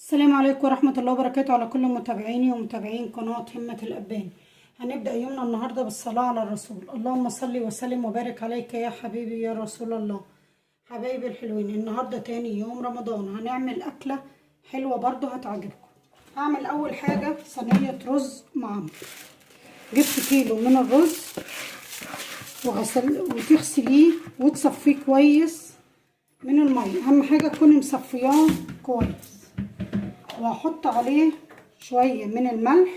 السلام عليكم ورحمة الله وبركاته على كل متابعيني ومتابعين قناة همة الأباني. هنبدأ يومنا النهاردة بالصلاة على الرسول. اللهم صل وسلم وبارك عليك يا حبيبي يا رسول الله. حبايبي الحلوين، النهاردة تاني يوم رمضان، هنعمل أكلة حلوة برضو هتعجبكم. هعمل أول حاجة صينية رز معمر. جبت كيلو من الرز وتغسليه وتصفيه كويس من المية. أهم حاجة تكوني مصفياه كويس، وهحط عليه شوية من الملح،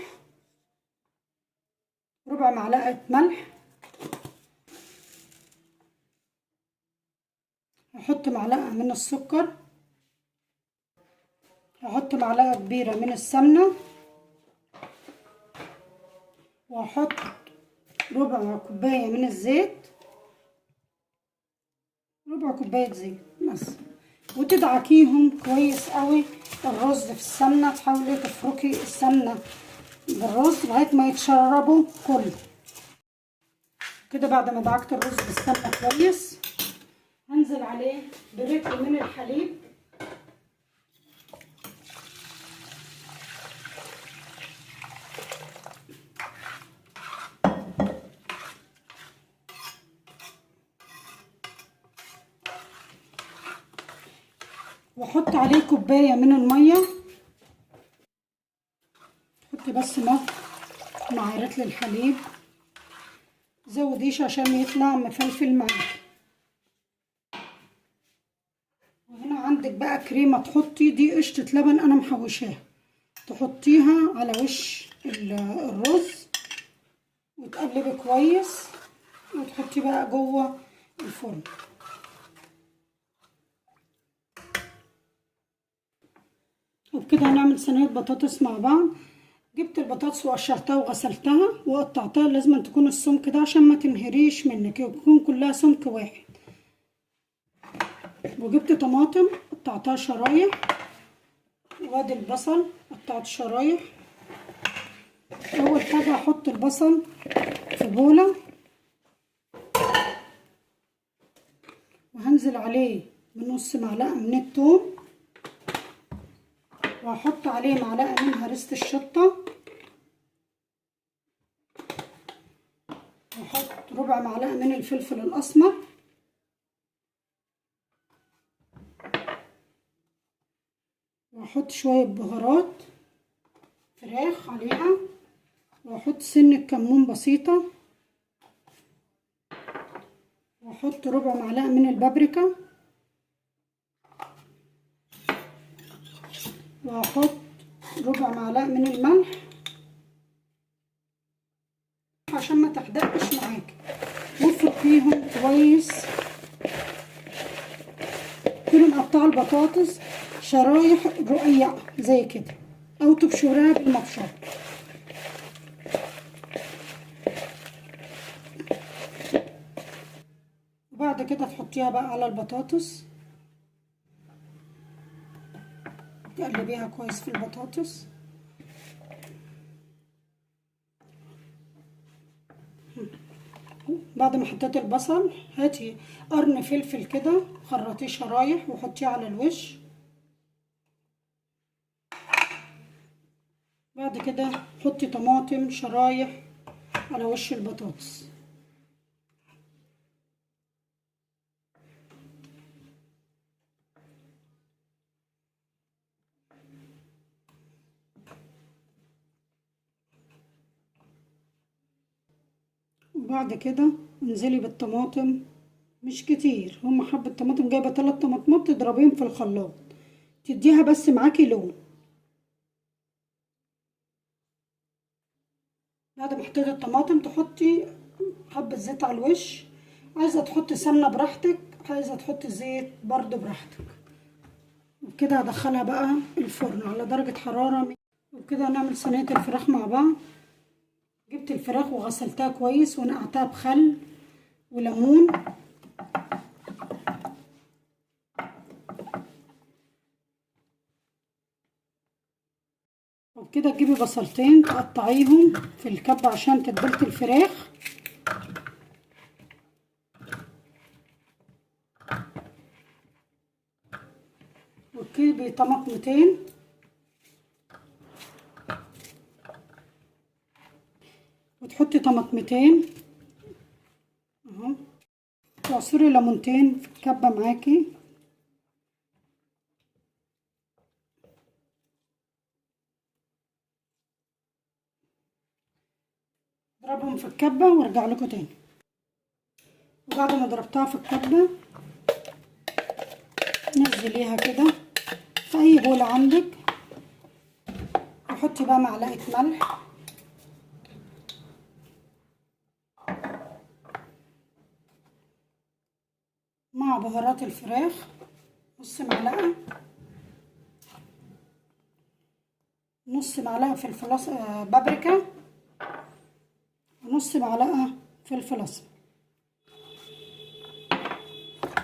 ربع معلقة ملح، هحط معلقة من السكر، هحط معلقة كبيرة من السمنة، وهحط ربع كوباية من الزيت، ربع كوباية زيت بس، وتدعكيهم كويس قوي. الرز في السمنة تحاولي تفركي السمنة بالرز لغاية ما يتشربوا كله كده. بعد ما دعكت الرز بالسمنة كويس هنزل عليه برتل من الحليب، واحط عليه كوباية من المية. حط بس ملح مع رتل الحليب، زوديش عشان يطلع مفلفل معاكي. وهنا عندك بقى كريمة تحطي، دي قشطة لبن انا محوشاها، تحطيها على وش الرز وتقلبي كويس وتحطي بقى جوه الفرن. وبكده هنعمل صينية بطاطس مع بعض. جبت البطاطس وقشرتها وغسلتها وقطعتها، لازم تكون السمك ده عشان ما تنهريش منك، يكون كلها سمك واحد. وجبت طماطم قطعتها شرايح، وادي البصل قطعت شرايح. اول حاجة هحط البصل في بولة وهنزل عليه بنص معلقة من الثوم، وهحط عليه معلقة من هريسة الشطة، وهحط ربع معلقة من الفلفل الأسمر، وهحط شوية بهارات فراخ عليها، وهحط سنة كمون بسيطة، وهحط ربع معلقة من البابريكا، وهحط ربع معلقة من الملح عشان ما تحدقش معاكي، وافركيهم كويس. كوني مقطعة البطاطس شرايح رقيقة زي كده، او تبشريها بالمبشرة. وبعد كده تحطيها بقى على البطاطس، تقلبيها كويس في البطاطس. بعد ما حطيت البصل هاتي قرن فلفل كده خرطيه شرايح وحطيه على الوش. بعد كده حطي طماطم شرايح على وش البطاطس. وبعد كده انزلي بالطماطم، مش كتير، هما حبة طماطم، جايبة 3 طماطمات تضربيهم في الخلاط تديها بس معاكي لون. بعد ما حطيت الطماطم تحطي حبة زيت على الوش، عايزة تحطي سمنة براحتك، عايزة تحطي زيت برضو براحتك. وكده هدخلها بقى الفرن على درجة حرارة. وكده هنعمل صينية الفراخ مع بعض. جبت الفراخ وغسلتها كويس ونقعتها بخل وليمون، وبكده تجيبي بصلتين تقطعيهم في الكب عشان تتبيلة الفراخ، وتجيبي طماطمتين وتحطي طماطمتين اهو، تعصري ليمونتين في الكبه معاكي، اضربهم في الكبه وارجع لكم تاني. وبعد ما ضربتها في الكبه نزليها كده في اي بوله عندك، وحطي بقى معلقه ملح مع بهارات الفراخ، نص معلقه، نص معلقه فلفل بابريكا، ونص معلقه فلفل اسمر،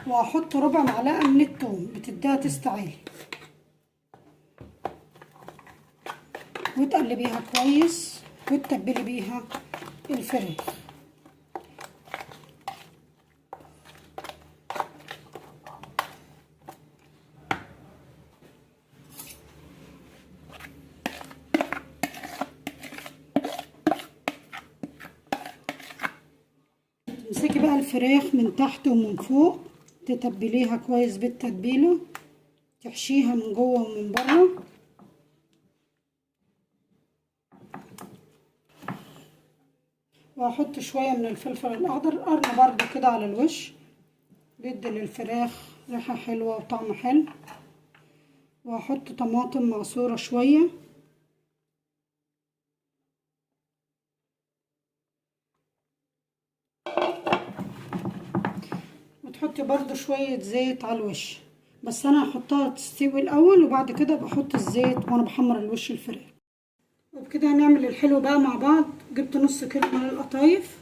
وهحط ربع معلقه من الثوم بتديها تست عالي، وتقلبيها كويس وتتبلي بيها الفراخ. تمسكي بقى الفراخ من تحت ومن فوق، تتبليها كويس بالتتبيله، تحشيها من جوه ومن بره. وهحط شويه من الفلفل الاخضر قرن برده كده على الوش، بيدي للفراخ ريحه حلوه وطعم حلو. وهحط طماطم معصوره شويه، وتحطي برضو شويه زيت على الوش، بس انا هحطها تستوي الاول وبعد كده بحط الزيت وانا بحمر الوش الفراخ. وبكده هنعمل الحلو بقى مع بعض. جبت نص كيلو من القطايف،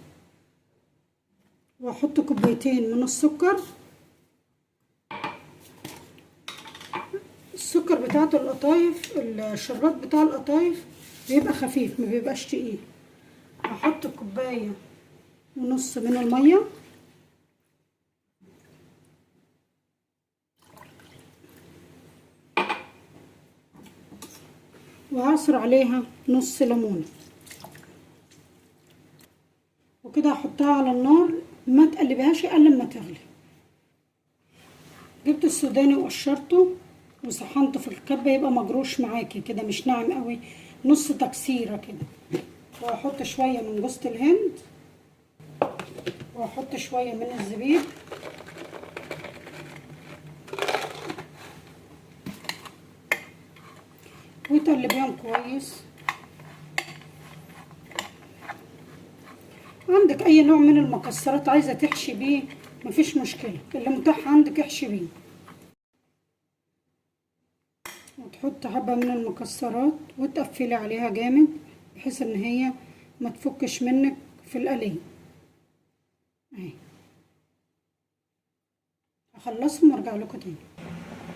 واحط كوبايتين من السكر. السكر بتاعت القطايف، الشربات بتاع القطايف بيبقى خفيف ما بيبقاش تقيل. هحط كوبايه ونص من الميه، وهعصر عليها نص ليمونه، وكده هحطها على النار ما تقلبهاش الا لما تغلي. جبت السوداني وقشرته وسخنته في الكبه، يبقى مجروش معاكي كده مش ناعم قوي، نص تكسيره كده. وهحط شويه من جوز الهند، وهحط شويه من الزبيب، وتقلبيهم كويس. عندك اي نوع من المكسرات عايزه تحشي بيه مفيش مشكله، اللي متاح عندك احشي بيه. وتحط حبه من المكسرات وتقفلي عليها جامد بحيث ان هي ما تفكش منك في القلي اهي. هخلصهم وارجع لكم تاني.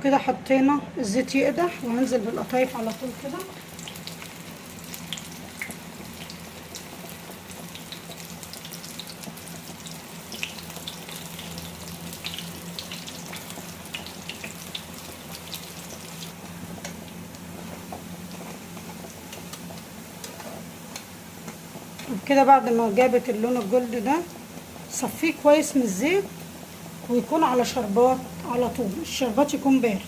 كده حطينا الزيت يقدح، وهنزل بالقطايف على طول كده. وكده بعد ما جابت اللون الجلد ده صفيه كويس من الزيت، ويكون على شربات على طول، الشربات يكون بارد.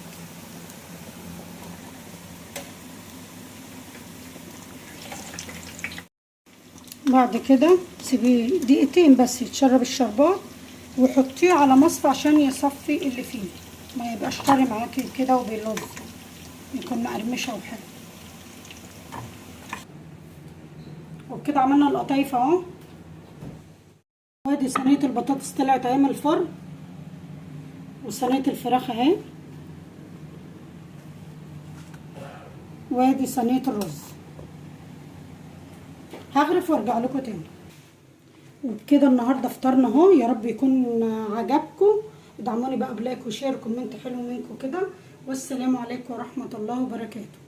بعد كده سيبيه دقيقتين بس يتشرب الشربات، وحطيه على مصفى عشان يصفي اللي فيه، ما يبقاش طري معاكي كده وبيلظ، يكون مقرمشه وحلو. وبكده عملنا القطايف اهو. وادي صينيه البطاطس طلعت اهي من الفرن، وصينيه الفراخ اهي، وادي صينيه الرز. هغرف وارجع لكم تاني. وبكده النهارده فطرنا اهو، يا رب يكون عجبكم. ادعموني بقى بلايك وشير وكومنت حلو منكم كده، والسلام عليكم ورحمه الله وبركاته.